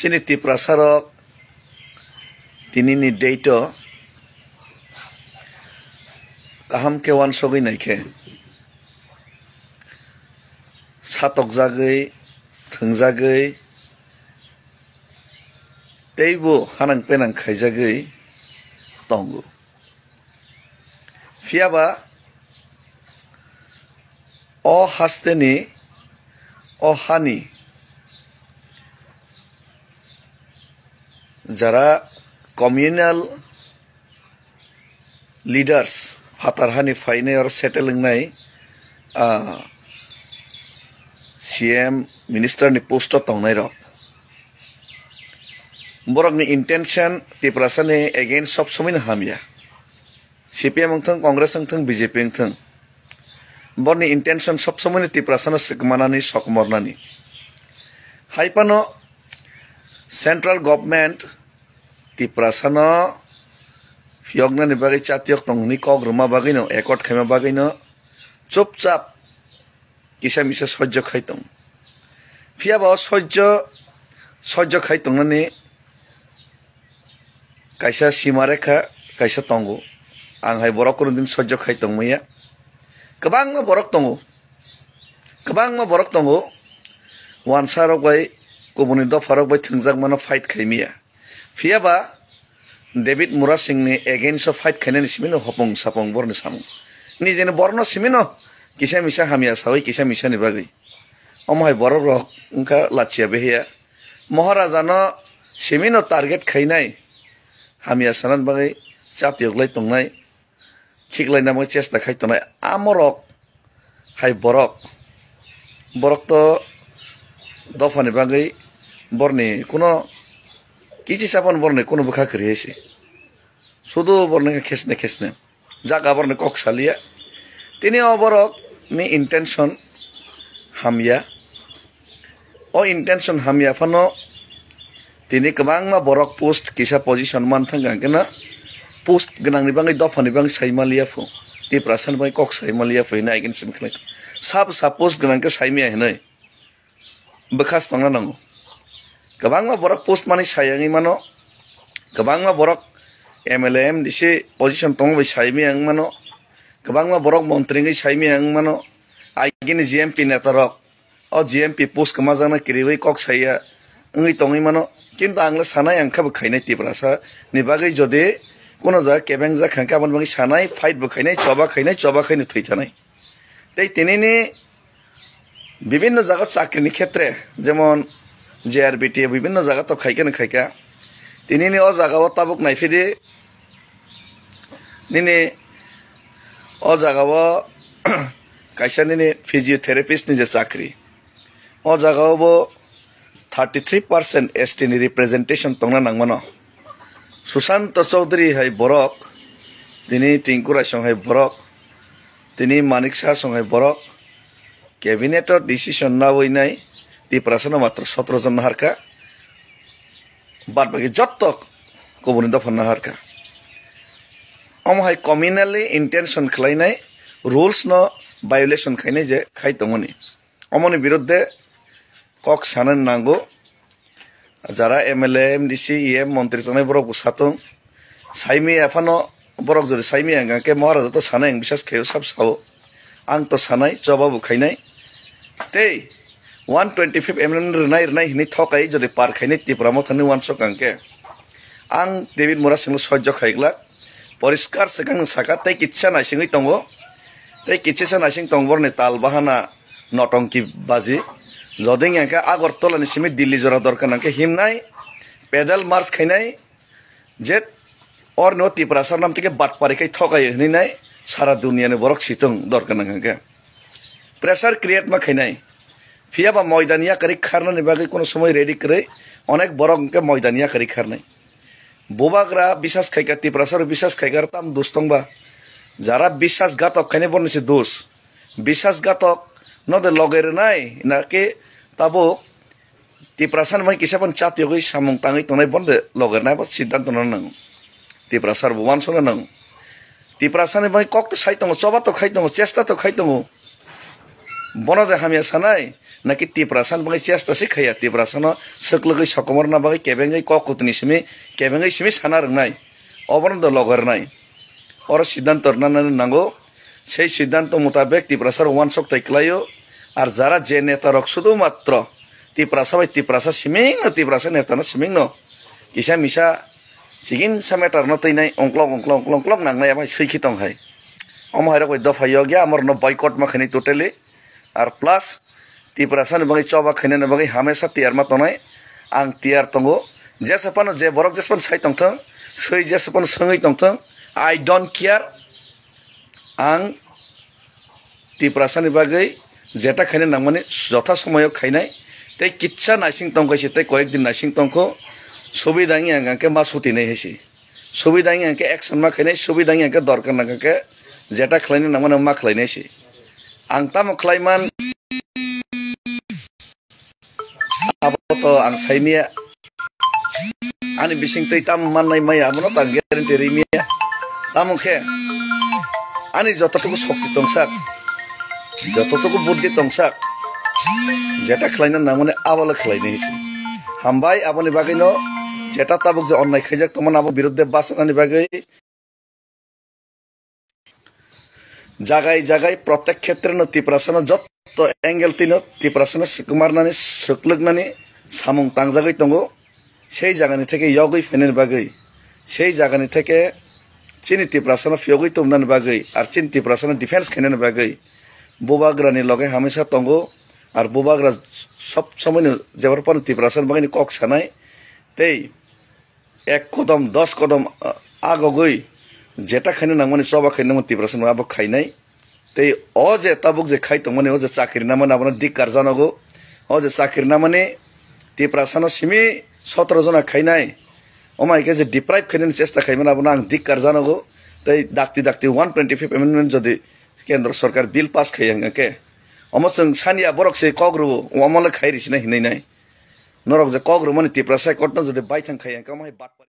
chini Tiprasarok tinini deito kaham ke wan sogi naike satok jagoi thungjagoi teibo hanang penang khaijagoi tongo fiaba o hasteni o hani jara communal leaders fatarhani faine or settling nai CM minister ni post tongnai rok borok ni intention Tiprasa ni again sob somin hamya CPM thang Congress thang BJP thang bor ni intention sob somin Tiprasa na sikmanani sokmornani haipano central government Tiprasa no fiogna ni bagai chatiok tong ni kogruma bagai no ekot khema bagai no chupchap kisa misa sojjo khaitong fiaba sojjo khaitong ni kaisa simarekha kaisa tongo ang hai borok kurundin sojjo khaitong maya kabangma borok tongo wansarok bai kubuni dofarok bai thungjak mano fight khaimiya fiaba David Mura Singh ni against of fight khainani simino hopong sapong borni samung ni jene borno simino kisa misa hamia sawi kisa misa ni bagai omhai borok rok unka lachia behia maharaja no simino target khainai hamia sanan bagai chatiok lai tongnai khiklai namai chesta khai tonai amorok hai borok to dofani bagai borni kuno kichi sapon borne kono bukha kriese sudo borne khesne jaga borne kok salia tini oborok ni intention hamya fano tini kabangma borok post kisa position man thanga kena post gnang ni bangai dofani bang saimalia fu Tiprasa bai kok saimalia fu ina igin simkhlai sab suppose gnang ke saimia henai bekas tongna nango kabangma borok post mani sayangi mano kabangma borok MLM dise position tong bai saimi ang mano kabangma borok montri ngai saimi ang mano aigini GMP netarok o GMP post kama jana kiriwai kok saya ngai tongi mano kintu angla sanai angkha bkhainai Tiprasa ni bagai jode kono ja kebeng ja khangka ban bangi sanai fight bkhainai choba khainai thaitanai tei tinini বিভিন্ন জায়গা চাকরির ক্ষেত্রে যেমন JRBT বিভিন্ন জায়গা তো খাইকা তিনি নি ও জায়গাও তাবুক নাইফিদি নিনি ও জায়গাও কাইসা নিনি ফিজিওথেরাপিস্ট ni je চাকরি ও জায়গাও 33% ST ni representation tongna nangmano Sushant Chaudhary hai borok তিনি টিঙ্কুরা সঙ্গে borok তিনি মানিক শাহ সঙ্গে borok ক্যাবিনেটর ডিসিশন না হইনাই Tiprasa no matro 17 জন harka bad bagi jottok kobuni dofan na harka hai communally intention khlainai rules no violation khainai je khai tongoni omoni biruddhe kok sanan nango jara MLA MDC EM মন্ত্রী tonai borok busatong saimi afano borok jori saimi anga ke maharaja to sanai bisas khayo sab sao ang to sanai jobabu khainai tei 125 MLN rnai hini thokai jodi par khainai Tripura mothani wansok angke ang David Mura Singh sojjo khaigla poriskar sekang saka tei kitcha naisingui tongo tei kitcha naising tongbor ni tal bahana notongki baji joding angke Agartala ni simi Delhi jora dorkar angke himnai pedal march khainai jet or no Tiprasa nam থেকে বাট পারি খাই ঠকাই হনি নাই সারা দুনিয়া নে বরক সিতং দরকার নাঙ্গে pressure create মা খাই নাই ফিয়াবা ময়দানিয়া করি খারনা নি বাকি কোন সময় রেডি করে অনেক বরককে ময়দানিয়া করি খার নাই বোবাগরা বিশ্বাস খাইকা Tiprasar বিশ্বাস খাইকার তাম দুস্তংবা যারা বিশ্বাসঘাতক খাইনে বনছে দোষ বিশ্বাসঘাতক নদে লগের নাই নাকি তাবো Tiprasa mai kisapan chatyo goi samung tangai tonai bonde loger na ba siddhant nang Tiprasa buwan sona nang Tiprasa mai kok to sai tongo choba to khai tongo chesta to khai tongo bono de hamia sanai naki tiprasan bagai chesta si khaya tiprasano saklugi sokomor na bagai kebengai kokutni simi kebengai simi sanar nai obono do logar nai or siddhanto nanani nango সেই সিদ্ধান্ত মোতাবেক তিপ্রাসার one শক তাইক্লাইও আর যারা যে নেতা rock শুধুমাত্র তিপ্রাসা বাই তিপ্রাসা সিমিং না তিপ্রাসা নেতা না সিমিং ন কিসা মিসা চিকিন সামেটার ন তৈনাই অংক্লং অংক্লং অংক্লং অংক্লং নাংনাই আমায় সৈখিতং হাই অমহাইরা কই দফাইও গিয়া আমার ন বয়কট মাখানি টোটালি আর প্লাস তিপ্রাসানি বাগै চবা খাইনানি বাগै হামেশা তিয়ার মা তনাই আং তিয়ার তঙ্গো जेसेबानो जे बरक जेसेबानो साइ तंथों सै जेसेबानो सोङै तंथों आई डोंट केयार आं तिप्रासानि बागै जेटा खायनाय नांमाने जथा समायाव खायनाय तै किच्छा नायसिं तंखायसि तै कयेकदिन नायसिं तंखौ सुबिदाङि आंके मा सुटिनाय हैसि सुबिदाङि आंके एक्सन मा खायनाय सुबिदाङि आंके दरकार नांके जेटा खायनाय नांमाने मा खायनायसि आं ताम खायमान आबोथ' आं साइनिया ani bising tei tam manai maya amono ta guarantee rimia tamokhe ani jototuku shokti tongsak jototuku buddhi tongsak jeta khlaina namone abala khlaina hisi hambai aboni bagai no jeta tabuk je onnai khaijak tomon abo biruddhe basanani bagai jagai jagai protek khetre no tiprasana jotto angle tino tiprasana sukumarnani suklugnani samung tangjagai tongo সেই জায়গানি থেকে ইয়গই ফেনের বাগৈ সেই জায়গানি থেকে চিনি তিপ্রাসানো ফিয়গই তোমনান বাগৈ আর চিনি তিপ্রাসানো defence খেনেন বাগৈ বুবাগ্রানি লগে হামেশা তঙ্গো আর বুবাগ্রা সব সময় যেবার পর তিপ্রাসান বাগানি কক সানাই তেই 1 কদম 10 কদম আগগৈ যেটা খাইনে নামনে সবা খাইনে তিপ্রাসান আবো খাইনাই তেই অ যে তাবুক যে খাই তমনে ও যে চাকরি নামনে আপনার দিককার জানাগো ও যে চাকরি নামনে তিপ্রাসানো সিমি 17 जना खाइनाय अमाइके जे डिप्राइव खाइनायनि चेष्टा खाइमान आबो आं दिक्कार जानांगौ तै दाक्ति 125 एमेन्डमेन्ट जदि केन्द्र सरकार बिल पास खाइयांगे अमसों सानिया बरक से कग्रु अमले खाइरिसिना हिनाय नरक जे कग्रु माने तिप्रासाय कटन जदि बाइथां खाइयांगे अमाइ